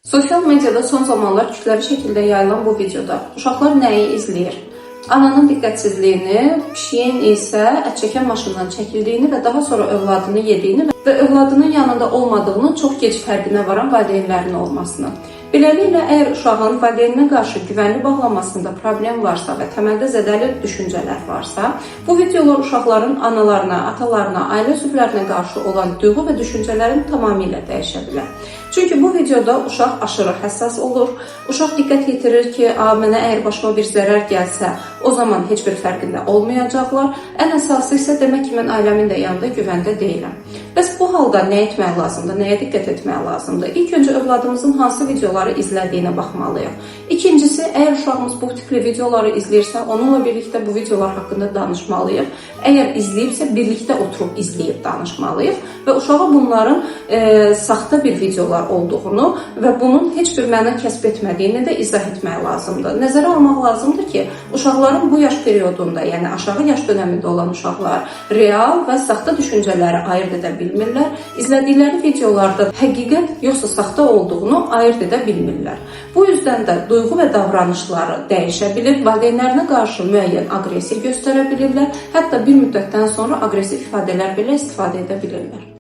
Sosial mediada son zamanlar kütləvi şəkildə yayılan bu videoda uşaqlar nəyi izləyir? Ananın diqqətsizliyini, pişiyin isə ət çəkən maşından çəkildiyini və daha sonra övladını yediyini və övladının yanında olmadığını çox gec fərqinə varan valideynlərin olmasını. Beləliklə, əgər uşağın valideyninə qarşı güvənli bağlanmasında problem varsa və təməldə zədəli düşüncələr varsa, bu videolar uşaqların analarına, atalarına, ailə üzvlərinə qarşı olan duyğu və düşüncələrini tamamilə dəyişə bilər. Çünki bu videoda uşaq aşırı həssas olur, uşaq diqqət yetirir ki, mənə əgər başıma bir zərər gəlsə, o zaman heç bir fərqində olmayacaqlar. Ən əsası isə demək ki, mən ailəmin də yanında güvəndə deyiləm. Bəs bu halda nə etmək lazımdır, nəyə diqqət etmək lazımdır? İlk öncə övladımızın hansı videoları izlədiyinə baxmalıyıq. İkincisi, əgər uşağımız bu tipli videoları izləyirsə, onunla birlikdə bu videolar haqqında danışmalıyıq. Əgər izləyibsə, birlikdə oturub izləyib danışmalıyıq və uşağa bunların saxta bir videolar olduğunu və bunun heç bir məna kəsb etmədiyini də izah etmək lazımdır. Nəzərə almaq lazımdır ki, uşaqların bu yaş periodunda, yəni aşağı yaş dönəmində olan uşaqlar real və saxta düşüncələri ayırd edə bilmirlər. İzlədikləri videolarda həqiqət yoxsa saxta olduğunu ayırd edə bilmirlər. Bu yüzdən də duyğu və davranışları dəyişə bilir, valideynlərinə qarşı müəyyən aqressiya göstərə bilirlər, hətta bir müddətdən sonra aqressiv ifadələr belə istifadə edə bilirlər.